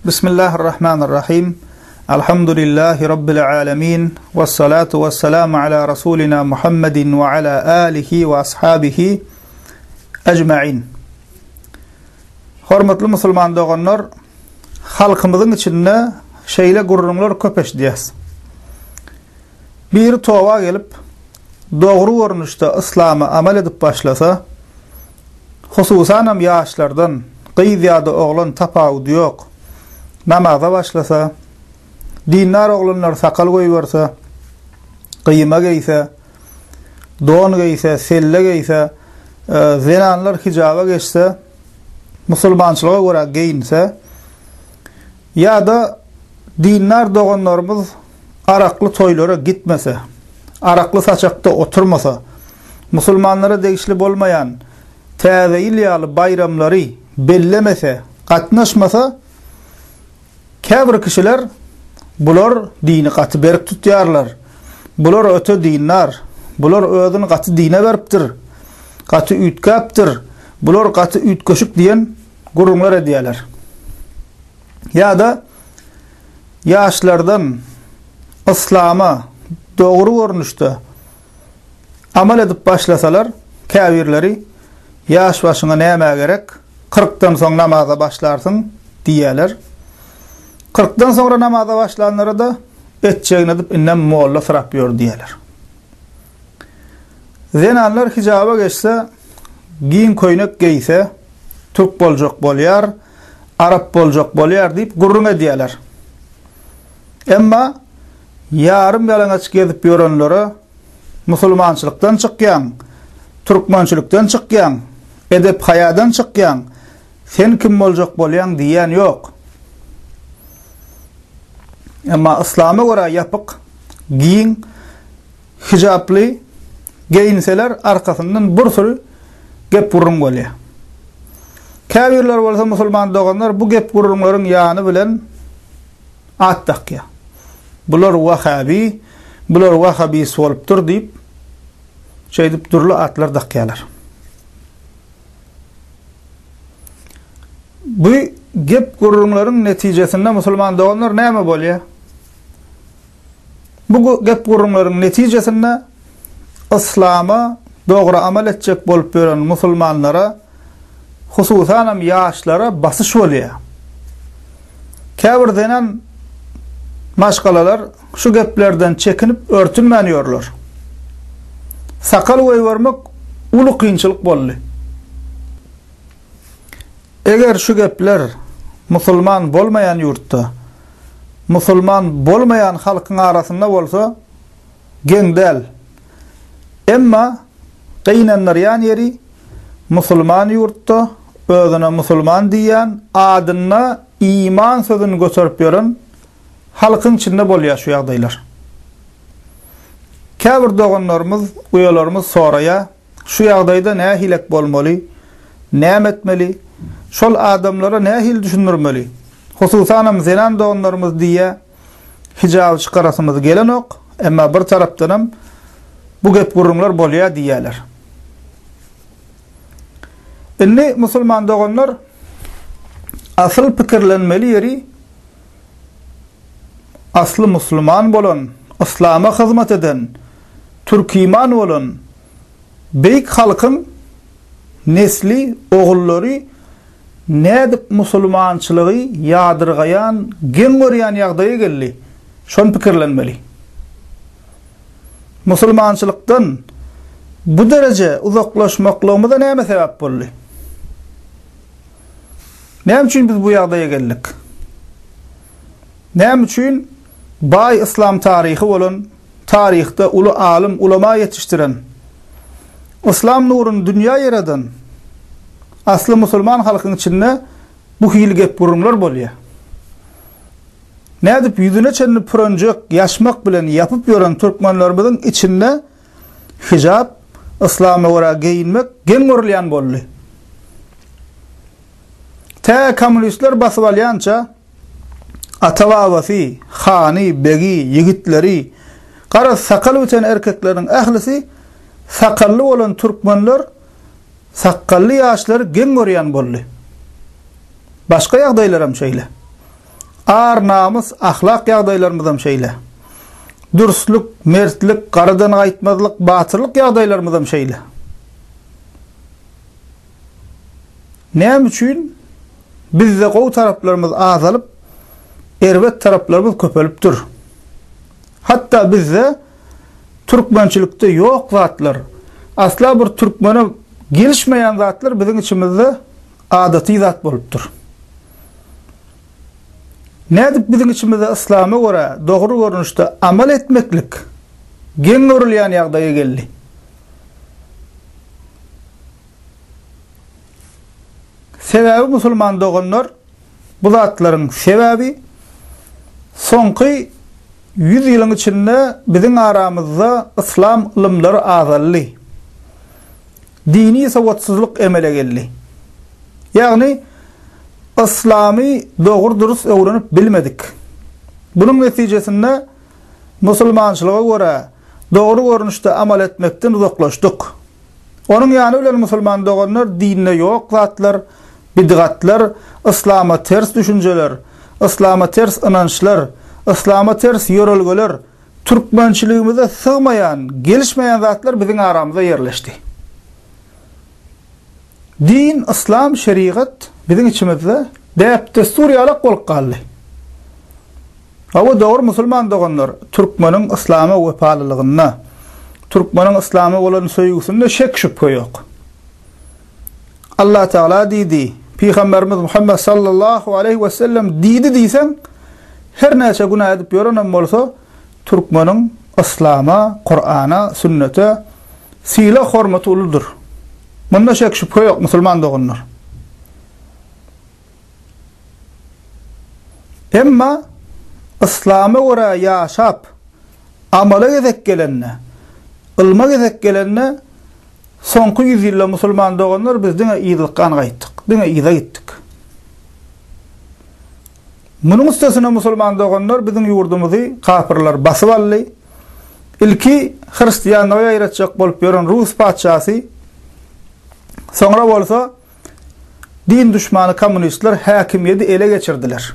Bismillahirrahmanirrahim. Elhamdülillahi Rabbil alemin. Vessalatu vesselamu ala Rasulina Muhammedin ve ala alihi ve ashabihi ecma'in. Hormatly musulman doganlar, halkymyzyň içinde şeýle gurrunlar köp eşdiyäs. Bir towa gelip, dogry görnüşde islamy amal edip başlasa, hususanam ýaşlardan gyýzýady oglan tapawudy ýok. Namaza başlasa, dinler oglanlar sakal goýberse, gyýma geýse, don geýse, selle geýse, zenanlar hijaba geçse, musulmançylyga görä geýinse, ýa-da dinler doganlarymyz arakly toýlara gitmese, arakly saçakda oturmasa, musulmanlara degişli bolmaýan täze ýyly bayramlary bellemese, gatnaşmasa, käbir kişiler bular dini gaty berip tutýarlar. Bular öte dinler. Bular özüni gaty dine beripdir. Gaty ütkäpdir. Bular gaty ütköşük diýen gurrunlar edýärler. Ýa-da ýaşlardan islama dogry görnüşde amal edip başlasalar, käbirleri ýaş başyna näme gerek? 40-dan soň namaza başlarsyň diýärler. 40'dan sonra namaza başlayanlara da etçeğine edip innem mualla sırap yor diyeler. Zenanlar hicaba geçse, giyin koynak giyse, Türk bolcak bolyar, Arap bolcak bolyar deyip gurrun ediyeler. Emma yarım yalanaç gezip yoranlara musulmançılıktan çıkyan, Türkmançılıktan çıkyan, edep hayadan çıkyan, sen kim bolcak bolyan diyen yok. Ama İslam'a göre yapık, giyin, hicaplı, giyinseler arkasından bir sürü gep gurrun bolýar. Käbirler bolsa musulman doganlar bu gep gurrunlaryň ýany bilen at takýar. Bular wahabi, bular wahabi bolup dur diýip şeýdip durly atlar dakýarlar. Bu gep gurrunlaryň netijesinde musulman doganlar näme bolýar? Bu gep gurrunlaryň netijesinde islama dogry amal etjek bolup beren musulmanlara, hususanam ýaşlara basyş bolýar. Käbir denen maşgalalar şu geplerden çekinip örtünmänýärler. Sakal goýbermek uly kynçylyk boldy. Eger şu gepler musulman bolmayan yurtta, musulman bolmayan halkyň arasynda bolsa, geňdel. Emma gynanlar ýan ýeri musulman yurtta, özüne musulman diýen, adyna iman sözüni göterip ýören halkyň içinde bolýar şu ýagdaýlar. Käbir doganlarymyz, uýalarymyz soraýa, şu ýagdaýda näme hilek bolmaly, näme etmeli? Şol adamlara ne hil düşünürmeli? Hususanam zenan doganlarymyz diýe hijab çykarasymyz gelen ok, emma bir tarapdanam bu gep gurrunlar bolýar diýerler. Indi musulman doganlar asıl pikirlenmeli ýeri asly musulman bolan, islama hyzmat eden, türk iman bolan beýik halkyň nesli ogullary nädip musulmançylygy ýadyrgaýan, gen görýän ýagdaýa geldi. Şon pikirlenmeli. Musulmançylykdan bu derece uzaklaşmaklygymyza näme sebäp boldy? Näme üçin biz bu ýagdaýa geldik? Näme üçin baý islam taryhy bolan, taryhda uly alim, ulama ýetişdiren, islam nuruny dünýä ýaradan aslı musulman halkyň içinde bu hil gep gurrunlar bolýar. Nädip ýüzüne çenli pürenjek ýaşmak bilen yapıp ýören türkmenlerimiziň içinde hijab, islama görä giyinmek gen görülýän boldy. Tä kommunistler basyp alýança atawawasy, hany, begi, ýigitleri, gara sakal öten erkekleriň ählisi sakally bolan türkmenler sakally ýaşlary gen görýän boldy. Başga ýagdaýlar hem şeýle. ar namus, ahlak ýagdaýlarymyzam şeýle. Dürüstlük, mertlik, garadan gaýtmazlyk, batyrlyk ýagdaýlarymyzam şeýle. Näme üçin bizde gowy taraplarymyz azalyp, erbet taraplarymyz köpelipdir. Hatta bizde türkmençilikde ýok zatlar, asla bir türkmene gelişmeýän zatlar biziň içimizde adaty zat bolupdyr. Nädip biziň içimizde islama göre dogry görnüşde amal etmeklik geň görülýän ýagdaýa geldi. Sebebi musulman doganlar bu zatlaryň sebebi soňky 100 ýylyň içinde biziň aramyzda islam ilmleri azally. Dini sawatsyzlyk emele geldi. Ýagny İslami doğru dürüst öwrenip bilmedik. Bunun netijesinde musulmançylyga göre doğru görnüşde amal etmekden uzaklaşdyk. Onun ýany bilen musulman doganlar dinine ýok zatlar, bidgatlar, İslama ters düşünjeler, İslama ters inançlar, İslama ters ýörelgeler, türkmençiligimize sığmayan, gelişmeyen zatlar biziň aramyzda ýerleşdi. Din, İslam, şeriat biziň içimizde däp destur ýalak bolup galdy. Hawa dogry musulman doganlar türkmeniň İslama wepalylygyna, türkmeniň Islama bolan söýgüsinde şek şüphe ýok. Allah Taala diýdi, Peygamberimiz Muhammed sallallahu aleyhi ve sellem diýdi diýsen, her näçe günah edip ýörenem bolsa, türkmeniň Islama, Qur'ana, sünnete sile hormaty uludur. Munda şek şüphe ýok musulman doganlar. Emma İslam'a göre yaşap, amala gezek gelenne, ilma gezek gelenne, sonku 100 ýylda musulman doganlar biz diňe ýyzlykka gaýtdyk, diňe ýyza gitdik. Munyň üstesine musulman doganlar biziň ýurdumuzy kafirler basyp aldy. Ilki Hristiýanlyga ýaratjak bolup ýören Rus padşasy, soňra bolsa din düşmany kommunistler häkimiýeti ele geçirdiler.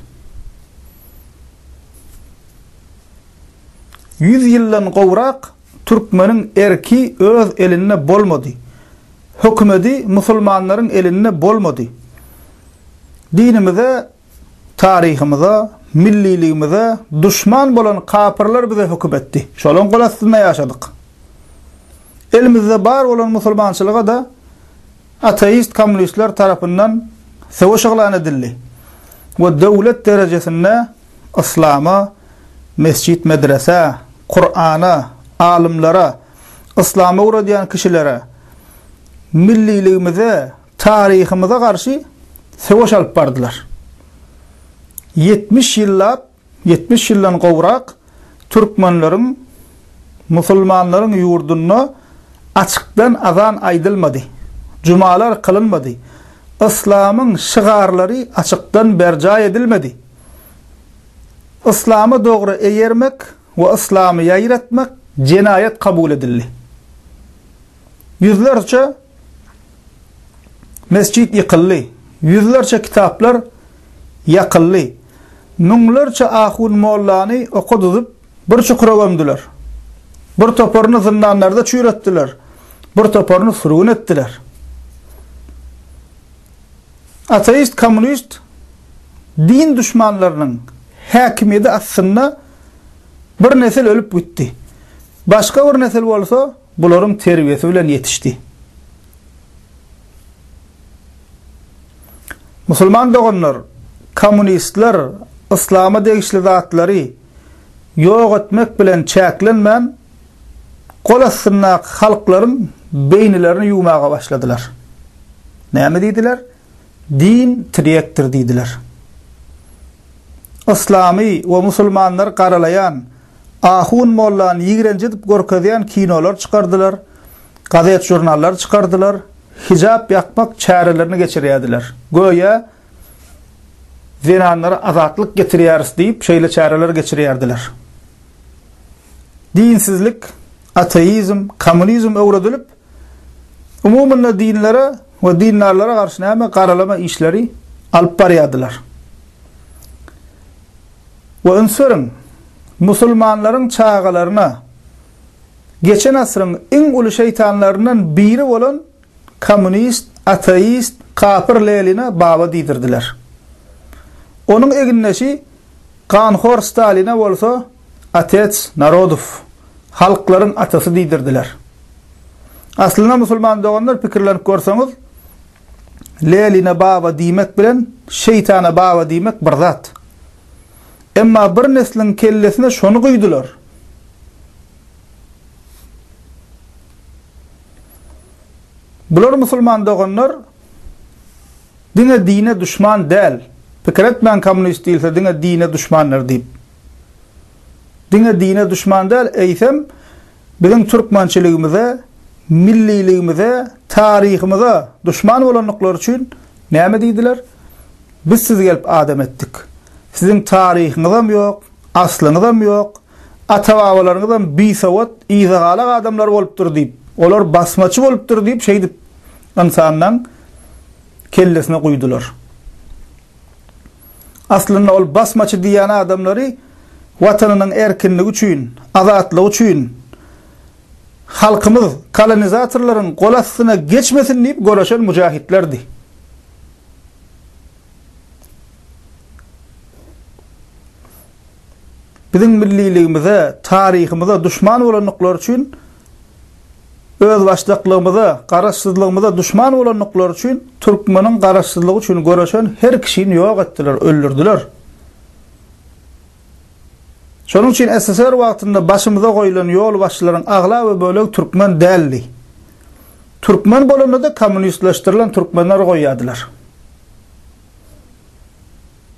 100 ýyldan gowrak türkmeniň erki öz elinde bolmady. Hökümeti musulmanlaryň elinde bolmady. Dinimize, tarihimize, milliligimize düşman bolan kafirler bize höküm etdi. Şolon gol astynda ýaşadyk. Elimizde bar bolan musulmançylyga da ateist komünistler tarapyndan sewşaglan edildi. We dowlet derejesinde İslama, mescid, medrese, Kur'ana, alimlara, İslam'a uğrayan kişilere, milliligimize, tarihimize karşı savaş alıp bardılar. 70 ýyldan gowrak Türkmenlerin, musulmanların yurduna açıktan azan aydılmadı. Cumalar kılınmadı. İslam'ın şigarları açıktan berca edilmedi. İslam'a doğru eğermek ve İslam'ı yayratmak cinayet kabul edildi. Yüzlerce mescid yıkıldı. Yüzlerce kitaplar yakıldı. Nunglarca ahun mollany okudup bir çukura gömdüler. Bir toporunu zindanlarda çüýretdiler. Bir toporunu sürgün etdiler. Ateist, komünist din düşmanlarının häkimiýeti aslında bir nesil ölüp gitti. Başka bir nesil bolsa bularyň terbiyesi bilen yetişdi. Musulman doganlar, komünistler, İslam'a degişli zatlary ýok etmek bilen çäklenmän gol astynda halklaryň beýnilerini ýumaga başladylar. Näme diýdiler? Din tiriyektir diýdiler. İslami ve musulmanlar garalayan, ahun mollan ýigrenjidip görkezýän kinolar çykardylar, gazet jurnallar çykardylar, hijab ýakmak çärelerini geçirýärdiler. Goýa zinanlara azatlyk getirýäris diýip şeýle çäreler geçirýärdiler. Dinsizlik, ateizm, komünizm öwredilip umumyny dinlere we dindarlara garşy näme garalama işleri alyp barýardylar. Ve önsörün musulmanların çağalarına geçen asrın en ulu şeytanlarından biri olan komünist, ateist, kafir leline baba didirdiler. Onun eginneşi Kanhor Stalin'e olsa Atets Narodov, halkların atası didirdiler. Aslında musulman doğanlar pikirlenip görsanız, Leline baba dimek bilen şeytana baba dimek bir zat. Emma bir neslin kellesine şonu kuydular. Bular musulman doğanlar dine düşman değil. Pikir etmeyen komünist değilse dine düşmanlar deyip. Dine düşman değil, eysem bizim Türkmençiliğimize, milliliğimize, tarihimize düşman olanlıklar için ne dediler? Biz siz gelip adem ettik. Sizin tarihiniz yok, aslınız yok, ata-babalarınızdan bisavat, izagalak adamlar oluptur deyip, olar basmaçı oluptur deyip şey deyip, insandan kellesine kuydular. Aslında ol basmaçı diyen adamları vatanının erkinliği için, azatlığı için, halkımız kolonizatörlerin kolasına geçmesin deyip görüşen mücahitlerdi. Bizim milliliğimize, tarihimize düşman olanlıklar için, öz başlıklığımıza, kararsızlığımıza düşman olanlıklar için, Türkmenin kararsızlığı için görüşen her kişini yok ettiler, öldürdüler. Şonun için SSR vaktinde başımıza koyulan yol başçıların ağla ve böyle Türkmen değildi. Türkmen bolanda da komünistleştirilen Türkmenler koyadılar.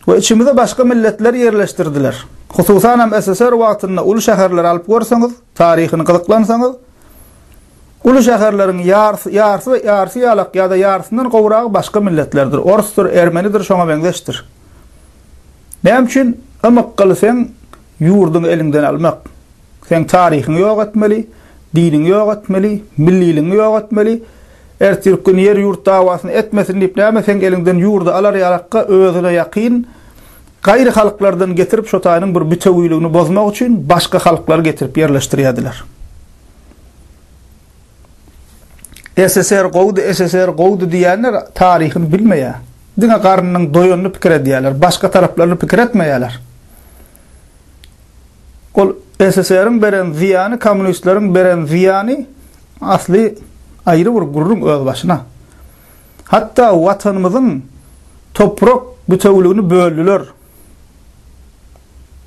Ve içimize başka milletler yerleştirdiler. Hususan hem SSR vaktinde ulu şehirler alıp görsanız, tarihini kılıklansanız, ulu şehirlerin yarısı yalak ya da yarısından kovrağı başka milletlerdir. Orstur, Ermenidir, şona benzeştir. Ne için? Amak kalı sen yurdunu elinden almak. Sen tarihini yok etmeli, dinini yok etmeli, milliliğini yok etmeli. Türk'ün yer yurt davasını etmesin deyip ne sen elinden yurdu alar yalakka özüne yakin, gayri halklardan getirip şotayının bir büteviyliğini bozmak için başka halklar getirip yerleştiriyadiler. SSR kovdu diyenler tarihini bilmeye, dine karnının doyonunu pikir ediyorlar, başka taraflarını pikir etmeyeler. SSR'ın beren ziyanı, komünistlerin beren ziyanı asli ayrı bir gururun öz başına. Hatta vatanımızın toprak büteviliğini böldüler.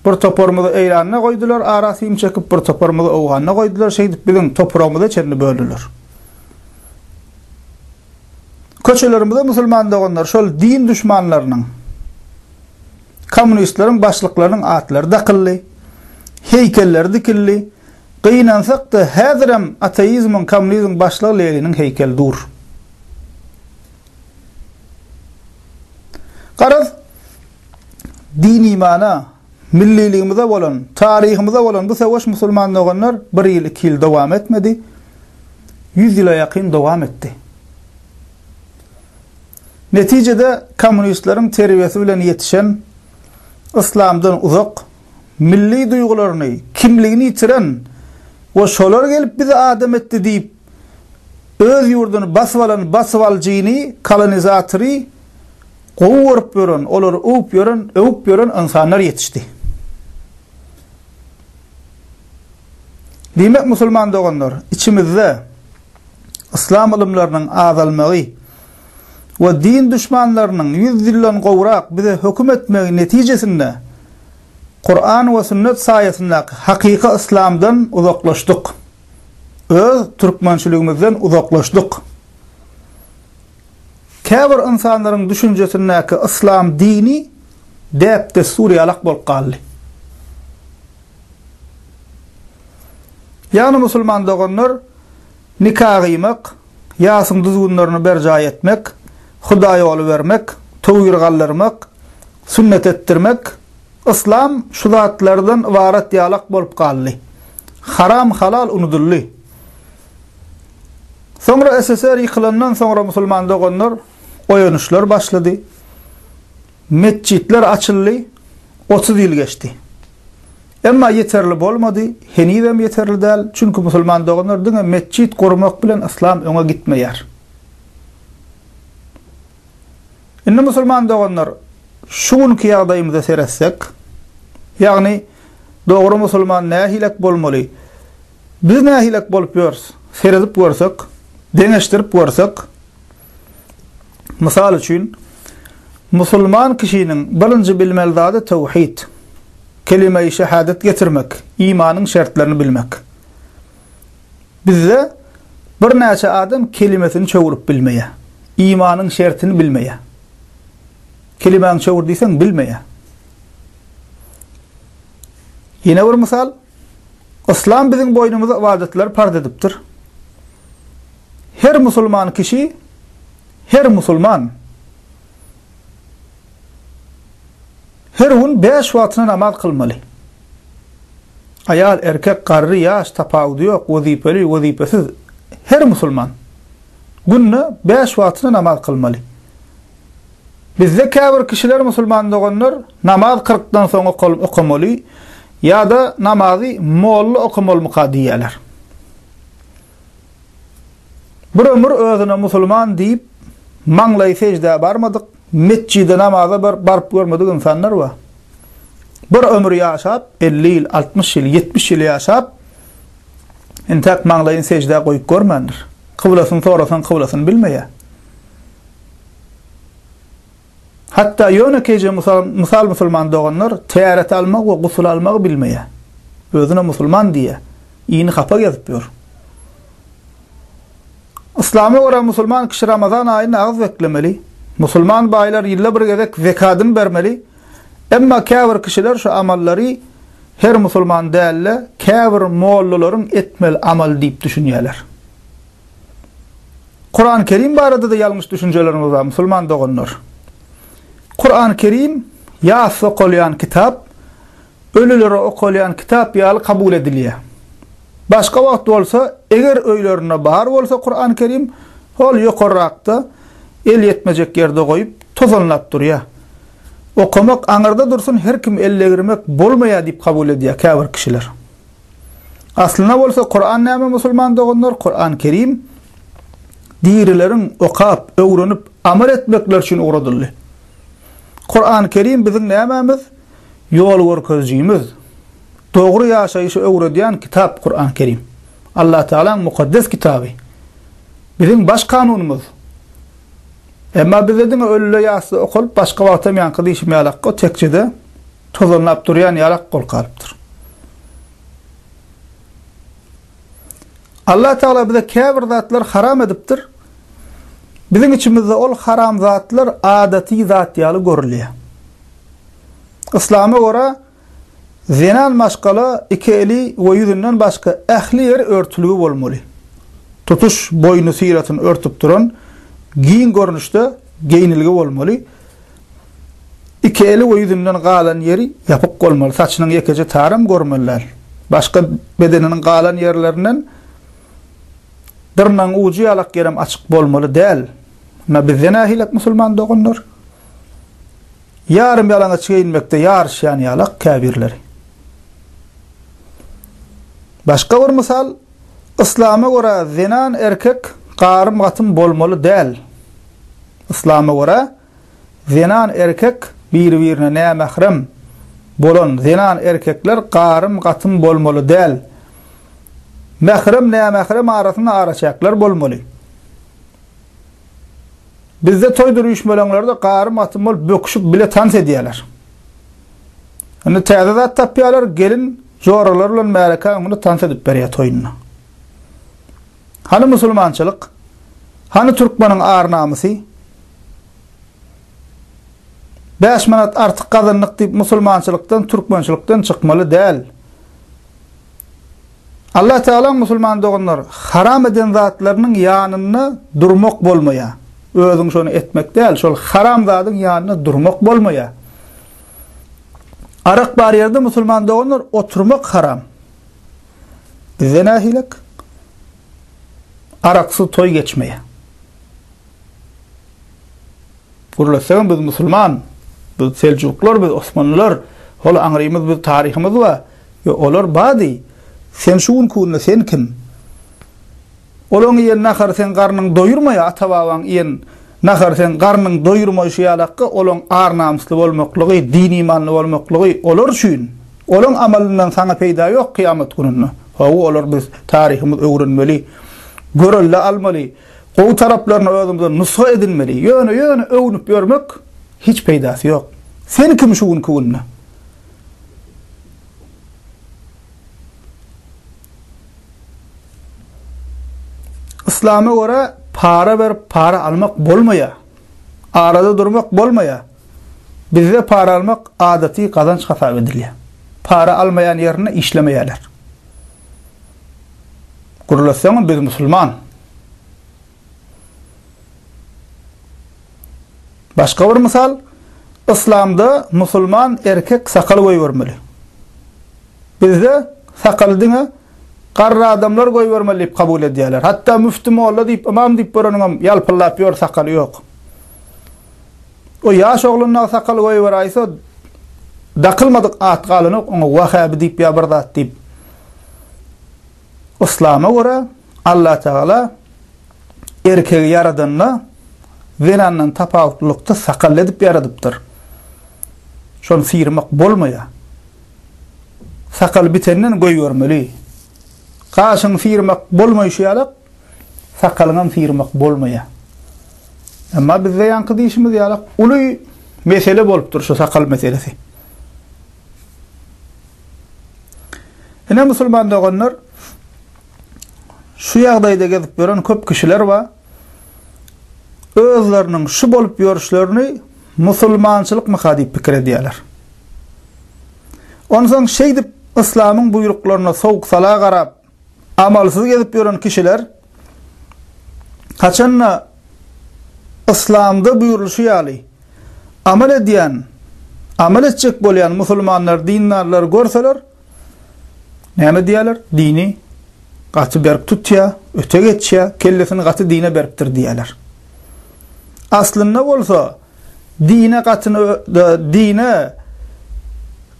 Bir toparımızı eyranına koydular, arasıyım çekip bir toparımızı oğanına koydular, bizim toprağımızı içerini böldüler. Köçelerimizde musulman doğanlar, şöyle din düşmanlarının, komünistlerin başlıklarının atları dakıllı, heykeller dikilli, kıynansak da hazırem ateizmin, komünizmin başlığı Lenin'in heykel dur. Qarız, din imana, milliliğimize olan, tarihimize olan bu savaş musulman doğanlar 1 yıl 2 yıl devam etmedi, 100 yıla yakın devam etti. Neticede komünistlerin terbiyesi bilen yetişen, İslam'dan uzak, milli duygularını, kimliğini yitiren ve şolar gelip bize adem etti deyip öz yurdunu basıvalcığını, kolonizatörü kovup yoran, olar övüp yoran insanlar yetişti. Demek musulman doğanlar, içimizde İslam ilimlerinin azalmağı ve din düşmanlarının 100 yıldan kovrak bize hüküm etmeyi neticesinde Kur'an ve sünnet sayesinde hakiki İslam'dan uzaklaştık. Öz Türkmençiliğimizden uzaklaştık. Kâbir insanların düşüncesindeki İslam dini depte Suriyalak bol qalli. Yani musulman doğanlar nikah kıymak, yasın düzgünlerini bercay etmek, Huda yolu vermek, tövür kaldırmak, sünnet ettirmek, İslam şu zatlardan varat yalak bolup qalli. Haram halal unudullu. Sonra SSR yıkılandan sonra musulman doğanlar oyanışlar başladı. Mescitler açıldı. 30 yıl geçti. Emma yeterli bolmady, henizem yeterli däl. Çünkü musulman doganlar diňe mescit gurmak bilen islam öňe gitmeýär. Indi musulman doganlar şu günkü ýagdaýymyza seretsek, ýagny dogry musulman nähilek bolmaly? Biz nähilek bolup ýörüs? Seredip görsek, deňeşdirip görsek, misal üçin musulman kişiniň birinji bilmeli zady tawhid. Kelime-i şehadet getirmek, imanın şertlerini bilmek. Bizde bir näçe adam kelimesini çöwürüp bilmeýär, imanın şertini bilmeýär. Kelimeňi çöwürdiysen bilmeýär. Yine bir misal, İslam bizim boynumuza ibadetler farz edipdir. Her musulman kişi, her musulman her gün 5 wagtyna namaz kılmaly. Ayal, erkek, garry, ýaş, tapawudy ýok, wezipeli, wezipesiz her musulman günne 5 wagtyna namaz kılmaly. Bizde käbir kişiler musulman doganlar namaz 40dan soň okumaly ýa-da namazy molla okumaly diýerler. Bir ömür özüne musulman diýip maňlaý secde barmadyk, mescide namaza barıp görmedik insanlar var. Bir ömür ýaşap, 50 ýyl, 60 ýyl, 70 ýyl ýaşap, intak maňlaýyn secde goýup görmendir. Kıblasyny sorasan kıblasyny bilmeýär. Hatta ýöne keje misal musulman doganlar täret almak we gusul almak bilmeýär. Özüne musulman diýe, ýyny hapa gezip ýör. İslam'a göre musulman kişi Ramazan ayını ağız beklemeli. Musulman baylar ýylla bir gezek zekadyny bermeli. Emma käbir kişiler şu amallary her musulman dälle, käbir mollalaryň etmeli amal diýip düşünýärler. Kur'an-ı Kerim barada da ýalňyş düşünjelerimiz bar musulman doganlar. Kur'an-ı Kerim ýasy okulýan kitap, ölülere okulýan kitap ýaly kabul edilýär. Başka wagt bolsa, eger öýlerine bar bolsa Kur'an-ı Kerim, ol ýokarrakda el yetmejek ýerde goýup tozanlap durýar. Okumak aňyrda dursun, her kim elle girmek bolmaýar diýip kabul edýär käbir kişiler. Aslyna bolsa Kur'an näme musulman doganlar? Kur'an-ı Kerim dirileriň okap, öwrenip amal etmekler üçin uğradyldy. Kur'an-ı Kerim bizim nämämiz? Ýol görkezjimiz. Dogry ýaşaýyşy öwredýän kitap Kur'an-ı Kerim. Allah Taala'nın mukaddes kitabı. Bizim baş kanunumuz. Emma biz ediňe ölle ýasy okulyp başga wagtda ýanky diýişmeýärlik, o tekçede tozanlap durýan ýalak gol kalypdyr. Allah Taala bize käbir zatlar haram edipdir. Bizim içimizde ol haram zatlar adaty zat ýaly görülýär. İslam'a göre zinan maşgala iki eli we ýüzünden başga ähli ýer örtüligi bolmaly. Tutuş boynu siratyn örtüp duran giyin görnüşde giyiniligi bolmaly. İki eli we ýüzünden galan ýeri ýapyk bolmaly. Saçynyň ýekeje taram görmeliler. Başga bedeniniň galan ýerlerinden dyrnaň uju ýalak ýerem açyk bolmaly däl. Ma bizde nähilek musulman doganlar yarım ýalaňa çyýnmekde ýarşýan ýalak käbirleri. Başka bir misal, İslam'a göre zinan erkek garym gatym bolmaly däl. İslam'a göre zinan erkek bir-birine nämehrem bolan zinan erkekler garym gatym bolmaly däl. Mehrem nämehrem arasynda araçaklar bolmaly. Bizde toy duruşmalarında garym gatym bolup böküşüp bile tans edýärler. Indi täze zat tapýarlar, gelin joralar bilen märeka onu tans edip berýär toyuna. Hani musulmançylyk? Hani türkmeniň ar namysy? 5 manat artyk gazanlyk diýip musulmançylykdan, türkmençilikden çykmaly däl. Allah Taala musulman doganlar haram eden zatlarynyň ýanyna durmak bolmaýar. Özüň şonu etmek däl, şol haram zatyň ýanyna durmak bolmaýar. Arak bar ýerde musulman doganlar oturmak haram. Bizde nähilek? Araksız toy geçmeye. Gurulasan biz musulman, biz Selçuklar, biz Osmanlılar, hol aňrymyz, biz tarihimiz var. Yo olar badi. Sen şuun kuunna sen kim? Olon iyen nahar sen garnyň doyurmaya ata-babaň iyen nahar sen garnyň doyurma şu ýalakka olon ar namysly bolmaklygy, din imanly bolmaklygy olar üçin. Olon amalyndan sana peýda ýok kıyamet gününe. Hawa olar biz tarihimiz öwrenmeli, görelle almaly. O taraplarına özümizden nusha edilmeli. Ýöne öwnüp görmek hiç peýdasy ýok. Sen kim şuun kuunna? İslam'a göre para verip para almak bolmaya. Arada durmak bolmaya. Bizde para almak adati kazanç hesap edilýär. Para almayan yerine işlemeýärler. Gurulasyň biz musulman. Başka bir misal, İslam'da musulman erkek sakal goýbermeli. Bizde sakal diňe qarra adamlar goýbermeli diýip kabul edýärler. Hatta müftü molla diýip, imam diýip boranam ýalpylap ýör sakaly ýok. O ýaş oglunyna sakal goýberýärse dakylmadyk at galyny oňa wahabi diýip ýa-bir zat diýip. İslam'a göre Allah Teala erkegi yaradanyna venandan tapawutlukda sakal edip yaradypdyr. Şonu sıyırmak bolmaya. Sakal bitenden goýbermeli. Kaşyň sıyırmak bolmaýşy ýalak, sakalyňam sıyırmak bolmaya. Amma bizde ýanky diýişimiz ýalak uly mesele bolupdyr şu sakal meselesi. Ene musulman doganlar şu ýagdaýda gezip gören köp kişiler var. Özleriniň şu bolup ýörüşlerini musulmançylyk mykady pikir edýärler. Onsoň şey dip İslamyň buýruklaryna sowuk sala garap amalsyz gezip ýören kişiler kaçanna İslamda buýrulşy ýaly amal edýän, amal etjek bolýan musulmanlar, dindarlar görseler näme diýerler? Dini gaty berip tutýa, öte geçýä, kellesini gaty dine beripdir diýerler. Aslında bolsa dine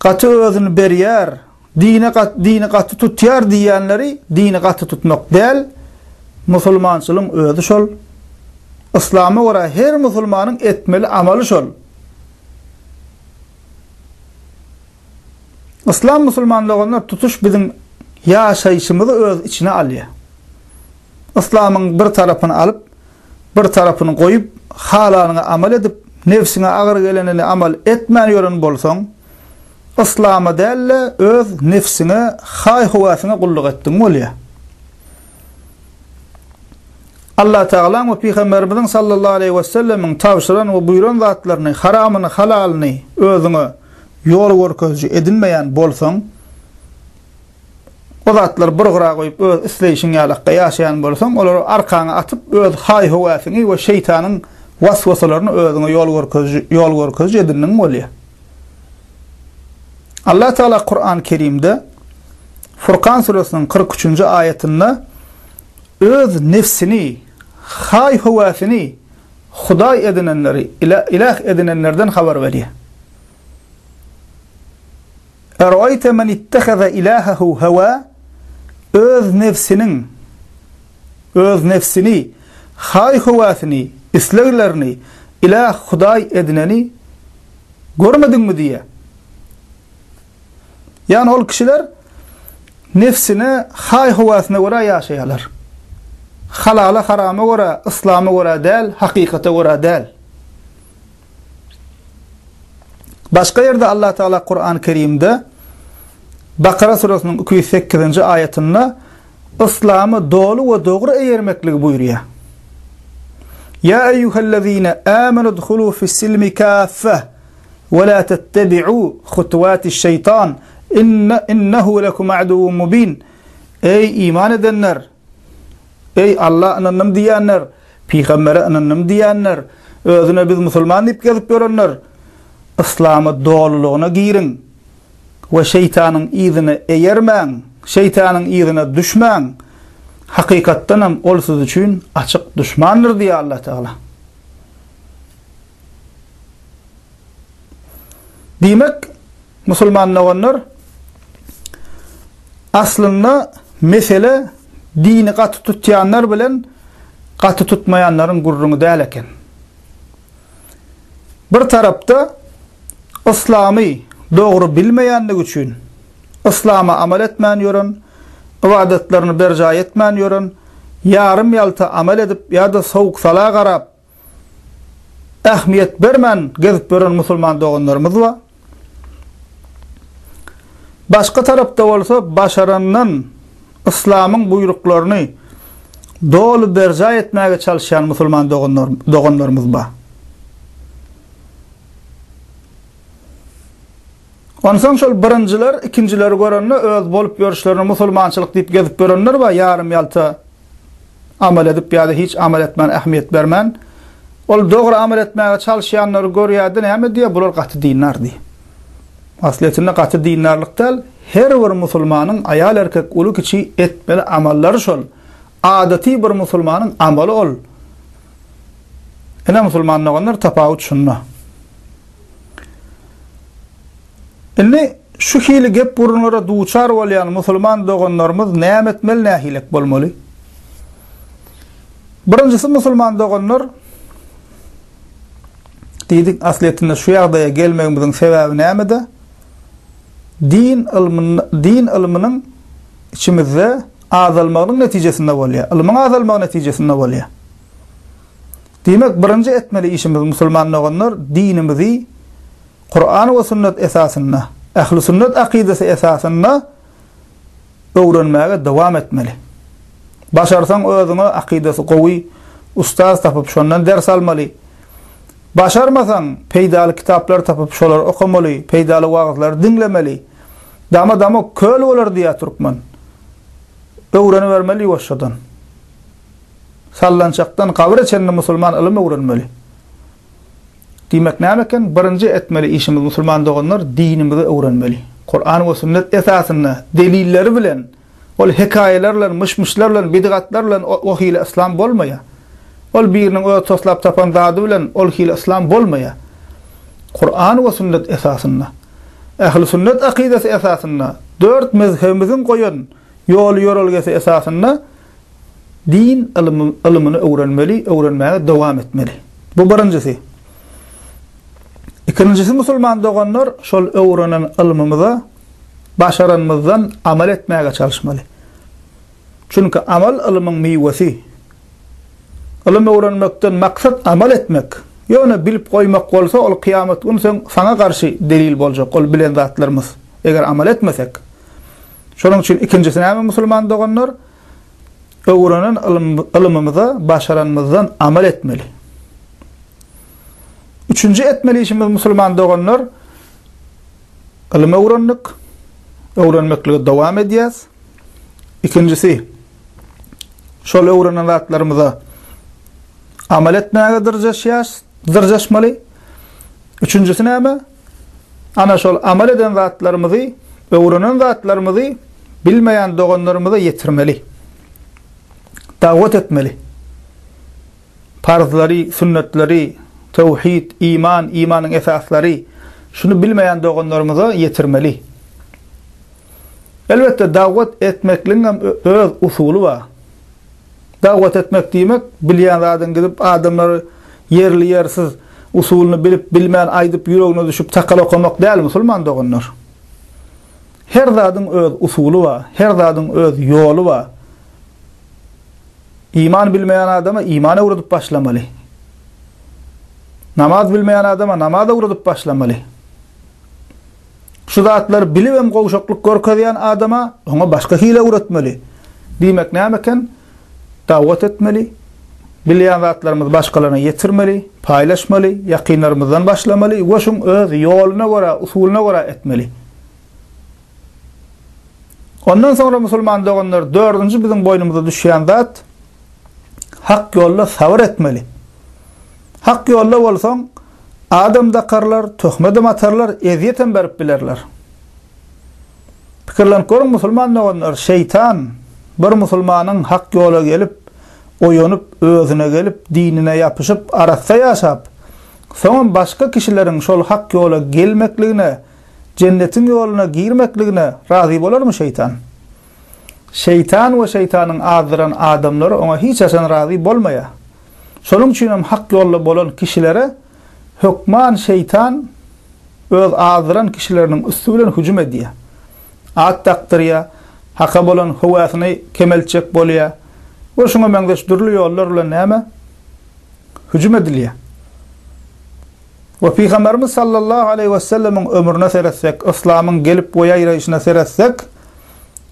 gaty özüni berýär, dine gaty tutýar diýenleri dine gaty tutmak däl, musulmançylygyň özü şol. İslam'a göre her musulmanyň etmeli amaly şol. İslam musulmanlygyny tutuş bizim ýaşaýyşymyzy öz içine alýar. İslamyň bir tarapyny alyp, bir tarapyny goýup, halanyňa amal edip, nefsine agyr gelenini amal etmän ýören bolsaň, İslam'a dälle öz nefsine, hay-hawasyna gulluk etdiň bolýar. Allah Teala we Peygamberimiz sallallahu aleyhi ve sellem'in tawşyran we buýran zatlaryny, haramy, halalyny özüňe ýol görkezji edinmeýän bolsaň, o zatlar bir gyra goýup öz isleýişiň ýalakda ýaşaýan bolsaň, olary arkaňa atyp öz hay-hawasyny we şeytanyň waswasalaryny özüňe ýol görkezji edindiň bolýar. Allah Teala Kur'an-ı Kerim'de Furkan suresinin 43. ayetinde öz nefsini, hay-hawasyny Huday edinenleri, ilah edinenlerden haber berýär. Erayte men ittehaza ilahahu hawa, öz nefsini, hay-hawasyny, isleglerini ilah Huday edineni görmedinmi diye. Yani ol kişiler nefsine, hay-hawasyna göre ýaşaýarlar. Halala harama göre, İslam'a göre däl, hakikate göre däl. Başka yerde Allah Teala Kur'an-ı Kerim'de Bakara suresinin 208. ayetinde İslam'ı dolu ve doğru eýermeklik buyuruyor. Ya eyyuhellezine amenu dhulu fissilmi kaffe ve la tettebi'u hutuvati'ş-şeytan innehu lekum aduvun mubin. Ey iman edenler, ey Allah ananım diyenler, Peygambere ananım diyenler, özüne biz musulman deyip gezip görenler, İslam'ı doğruluğuna girin ve şeytanın izine eýermäň, şeytanın izine düşmäň. Hakikatdanam ol siz üçin açık düşmandır diýär Allah Teala. Demek musulman olanlar aslında mesele dini katı tutyanlar bilen katı tutmayanların gurrunu däl eken. Bir tarapda İslami doğru bilmeýänligi üçin İslama amal etmän ýören, ibadetlerini berja etmän ýören, yarım ýalta amal edip ýa-da sowuk sala garap ähmiýet bermän gezip gören musulman doganlarymyz bar. Başka tarapda bolsa başarandan İslamyň buyruklaryny dolu berja etmäge çalışýan musulman doganlarymyz bar. Ondan şol birinjiler, ikinjiler görenler öz bolup görüşlerini musulmançylyk diýip gezip görenler bar, yarım ýalta amal edip ýa-da hiç amal etmän, ähmiýet bermän. Ol dogry amal etmäge çalışýanlary görýärdi, näme diýe bular gaty dinler diýip. Asliyetinde gaty dinlerlik däl, her bir musulmanyň aýal erkek uly kiçi etmeli amallary şol. Adaty bir musulmanyň amaly ol. Ene musulmanlar tapawut şunna. Indi şu hili gep burunlara duçar bolýan musulman doganlarymyz näme etmeli, nähilek bolmaly? Birinjisi musulman doganlar diýdik asliyetinde şu ýagdaýa gelmegimiziň sebebi nämede? Din ilminiň içimizde azalmagynyň netijesinde bolýar. Ilmiň azalmagynyň netijesinde bolýar. Demek birinji etmeli işimiz musulman doganlar dinimizi Kur'an we sünnet esasynda, ähli sünnet akidesi esasynda öwrenmäge dowam etmeli. Başarsaň özüňe akidesi gowy ustaz tapyp şondan ders almaly. Başarmasaň peýdaly kitaplar tapyp şolar okumaly, peýdaly wagtlar dinlemeli. Dama köl bolar diýe turupman. Öwreni bermeli başladan. Sallançakdan kabir etjände musulman ilim öwrenmeli. Demek nämeken birinji etmeli işimiz musulman doganlar dinimizi öwrenmeli. Kur'an we sünnet esasynda delilleri bilen, ol hekayelerle, mışmışlarla, bidgatlarla o hile İslam bolmaýa. Ol birinin öz toslap tapan zady bilen ol hile İslam bolmaýa. Kur'an we sünnet esasynda, ähli sünnet akidesi esasynda, dört mezhebimiziň goýan ýol ýörelgesi esasynda din ilmini öwrenmeli, öwrenmäge dowam etmeli. Bu birinjisi. İkincisi musulman doganlar şol öwrenen ilmimize başaranmazdan amal etmäge çalışmaly. Çünkü amal ilmiň meýwesi. Ilim öwrenmekden maksat amal etmek. Ýöne bilip goýmak bolsa ol kıyamet günü sana karşı delil boljak ol bilen zatlarymyz. Eger amal etmesek. Şonuň üçin ikinjisi näme musulman doganlar öwrenen ilmimize başaranmazdan amal etmeli. Üçüncü etmeli işimiz musulman doganlar ilim öwrenmeklige dowam edýäs. İkincisi şol öwrenen zatlarymyza amal etmäge dyrjaşmaly. Üçüncüsi näme? Ana şol amal eden zatlarymyzy, öwrenen zatlarymyzy bilmeýän doganlarymyza ýetirmeli. Dawat etmeli. Farzlary, sünnetleri, tevhid, iman, imanyň esaslary, şunu bilmeýän doganlarymyza ýetirmeli. Elbette dawat etmekliň öz usuly bar. Dawat etmek diýmek bilýän zadyň gidip adamlary yerli yersiz usulyny bilip bilmän aýdyp ýüregine düşüp takal okamak däl musulman doganlar. Her zadyň öz usuly bar, her zadyň öz ýoly bar. İman bilmeýän adama iman öwredip başlamaly. Namaz bilmeýän adama namaz öwredip başlamaly. Şu zatlar bilip hem gowşaklyk görkezýän adama oňa başga hile öwretmeli. Diýmek nämeken? Dawat etmeli. Bilýän zatlarymyz başgalaryna ýetirmeli, paýlaşmaly, ýakynlarymyzdan başlamaly we şoň öz ýolyna görä, usulyna görä etmeli. Ondan sonra musulman doganlar dördüncü biziň boýnumyza düşýän zat hak ýolda sabr etmeli. Hak ýolda bolsaň adam dakarlar, töhmedem atarlar, eziýetem berip bilerler. Pikirlen görüň musulman doganlar şeytan bir musulmanyň hak ýola gelip, oýanyp, özüne gelip, dinine ýapyşyp, arasda ýaşap, soň başga kişileriň şol hak ýola gelmekligine, jennetiň ýoluna girmekligine razy bolarmy şeytan? şeytan ve şeytanın azdıran adamları ona hiç asan razı bolmaya. Şonun üçin hem hak yolla bolan kişilere hükman şeytan öz azdıran kişilerinin üstüne hücum ediyor. At taktırıya, haka bolan huvasını kemelçek bolya. Ve şuna mendeş dürlü yollarla näme hücum ediliyor. Ve Peygamberimiz sallallahu aleyhi ve sellemin ömrüne seretsek, İslam'ın gelip boya irayışına seretsek,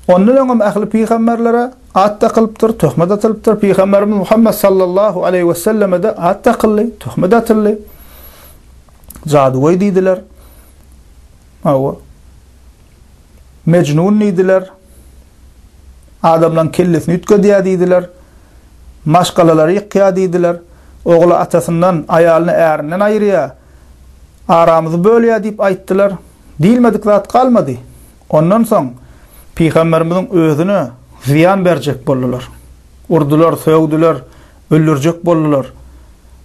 ondan ahli peygamberlere at takılıptır, töhmet atılıptır. Peygamberimiz Muhammed sallallahu aleyhi ve selleme de at takıllı, töhmet atıllı. Caduve dediler. Mecnun dediler. Adamlan kellesini ütkediya dediler. Maşkalaları yıkya dediler. Oğlu atasından, ayalını erinden ayırıya. Aramızı böyle deyip ayttılar. Dilmedik zat kalmadı. Ondan son Peygamberimizin özünü ziyan verecek boldular. Urdular, söğdüler, öldürecek boldular.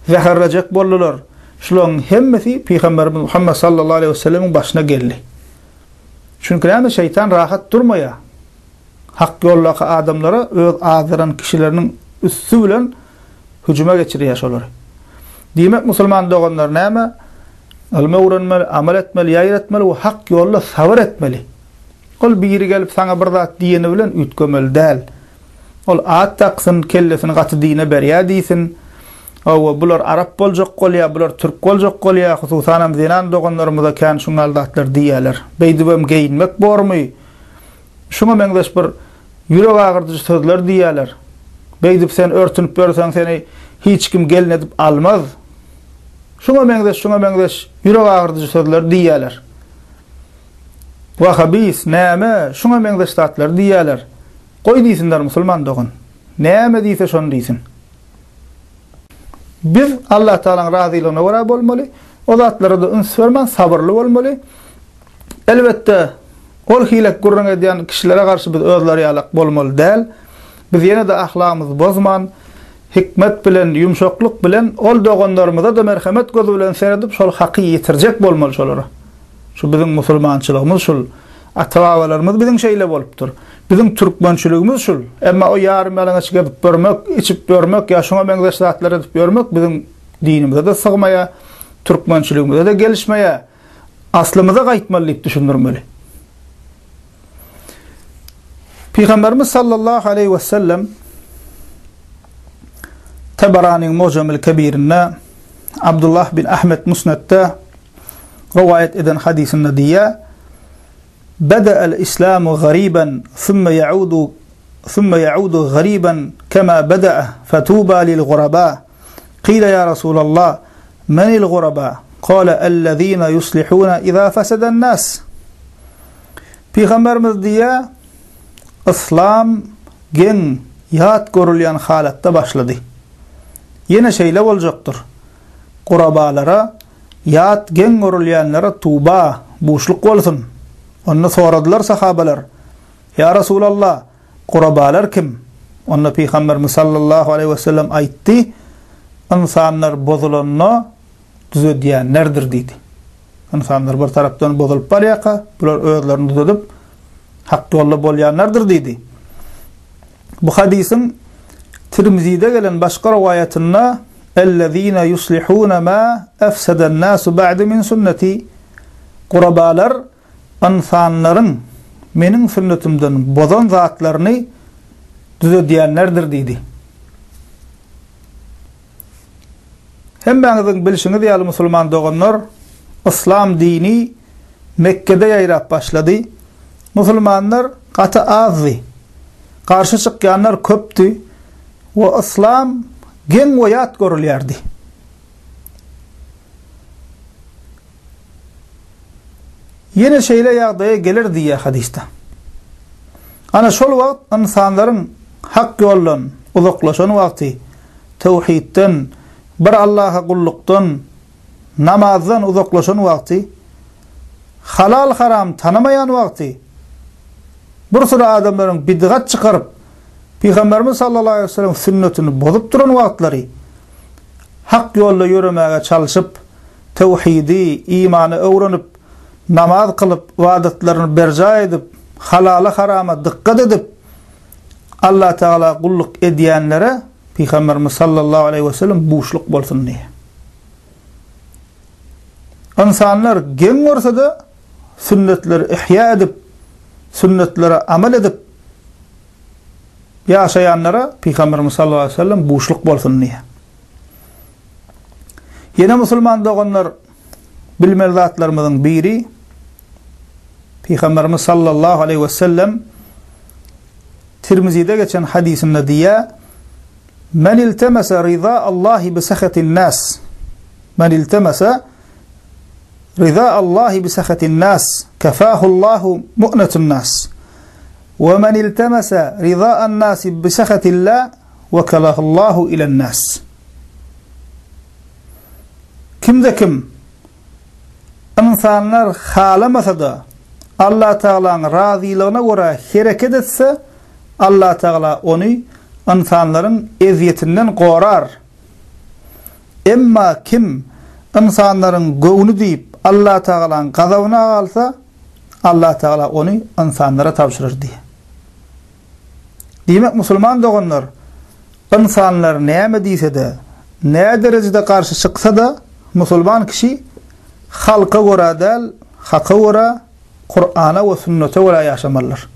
Zehirleyecek boldular. Şuların hemmesi Peygamberimiz Muhammed sallallahu aleyhi ve sellem'in başına geldi. Çünkü näme şeytan rahat durmaya. Hak yoldaki adamlara öz azdıran kişilerinin üstü bilen hücuma geçiriyor şolary. Demek Müslüman doğanlar näme? Ilme öğrenmeli, amel etmeli, yayır etmeli ve hak yolla sabır etmeli. Ol biri gelip sana bir zat diyeni bilen ütkömeli değil. Ol at taksın, kellesini katı dine berya deysin. O bular Arap boljak bolya, bular Türk boljak bolya, hususan zinan doğanlarımıza kan şungal zatlar diýerler. Beýdibem geyinmek bormy? Şuna meňdeş bir ýürek agyrdyjy sözler diýerler. Beýdip sen örtünüp berseň seni hiç kim gelin edip almaz. Şuna meňdeş ýürek agyrdyjy sözler diýerler. Wahabis näme? Şuna meňdeş zatlar diýerler. Goý diýsinler musulman doğan. Näme diýse şonu diýsin. Biz Allah Taala'nın razılygyna görä bolmaly. O zatlara da üns bermän, sabırly bolmaly. Elbette ol hilek gurrun edýän kişilere garşy biz özleri ýalak bolmaly däl. Biz ýene de ahlakymyzy bozman, hikmet bilen, ýumşakluk bilen ol doganlarymyza da merhamet gözü bilen seredip şol haky ýetirjek bolmaly şolara. Şu bizim musulmançylygymyz şol, atawalarymyz bizim şeýle bolupdyr. Bizim türkmençiligimiz şol. Emma o ýarym ýalyna çykyp görmek, içip görmek, ýa şoňa meňdeş zatlar edip görmek bizim dinimize de sygmaýa, türkmençiligimize de gelişmeýe, aslymyza gaýtmaly diýip düşündirmeli. Peygamberimiz sallallahu aleyhi ve sellem Tabarani'nin Mucam'il Kebir'inde Abdullah bin Ahmet Musnad'da rivayet eden hadisinde diye بدأ الإسلام غريبا ثم يعود غريبا كما بدأ فطوبى للغرباء قيل يا رسول الله من الغرباء قال الذين يصلحون إذا فسد الناس Peygamberimiz diye İslam gen yat görülýän halatda başladı. Yine şeýle boljaktır. Gurabalara yat gen görülýänlere tuba boşluk bolsun. Onu soradılar sahabeler. Ya Resulallah, gurabalar kim? Onu Peygamberimiz sallallahu aleyhi ve sellem aytdı. İnsanlar bozulanna düzedýänlerdir dedi. İnsanlar bir tarapdan bozulup barýaka, bular özlerini düzedip hak ýolda bolýanlardyr dedi. Bu hadisin Tirmizi'de gelen başka rivayetinde "Ellezîne yuslihûne mâ efseden nâsu ba'de min sünneti" Gurabalar insanların menin sünnetimden bozan zatlarını düzedýänlerdir dedi. Hem baňyzyň bilişiňiz ýaly musulman doganlar, İslam dini Mekke'de ýaýrap başlady. Musulmanlar gaty azdy. Karşı çykýanlar köpdi we İslam gen wayat görülýärdi. Yine şeýle ýagdaýa gelir diýe hadiste. Ana şol wagt insanlaryň hak ýoldan uzaklaşan wagty, tawhidden, bir Allah'a kullukdan, namazdan uzaklaşan wagty, halal haram tanımayan wagty, bir sürü adamlaryň bidgat çykaryp Peygamberimiz sallallahu aleyhi ve sellem sünnetini bozup duran wagtlary, hak ýolda ýürümäge çalyşyp, tawhidi, imany öwrenip, namaz kılıp, vaadetlerini berca edip, halala harama dikkat edip, Allah Teala kulluk ediyenlere Peygamberimiz sallallahu aleyhi ve sellem buğuşluk bolsun diye. İnsanlar gen olsa da sünnetleri ihya edip, sünnetlere amel edip yaşayanlara Peygamberimiz sallallahu aleyhi ve sellem buğuşluk bolsun diye. Yine Müslüman doğanlar bilmeli zatlarımızın biri Peygamberimiz sallallahu aleyhi ve sellem Tirmizi'de geçen hadisinde diye men iltemese rıza Allahi bi sakhatin nas men iltemese rıza Allahi bi sakhatin nas kafahu Allahu mu'netun nas ve men iltemese rıza'an nas bi sakhatillah vekalahu Allahu ilen nas. Kimde kim insanlar halamasa da Allah Teala'nın razılığına göre hareket etse Allah Teala onu insanların eziyetinden korar. Emma kim insanların göğünü deyip Allah Teala'nın gazabına alsa Allah Teala onu insanlara tavşırır diye. Demek Müslüman doğanlar insanlar ne deyse de ne derecede karşı çıksa da Müslüman kişi halka göre değil, hakka göre, Kur'an'a ve sünnete göre yaşamalılar.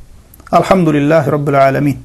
Elhamdülillahi Rabbil alemin.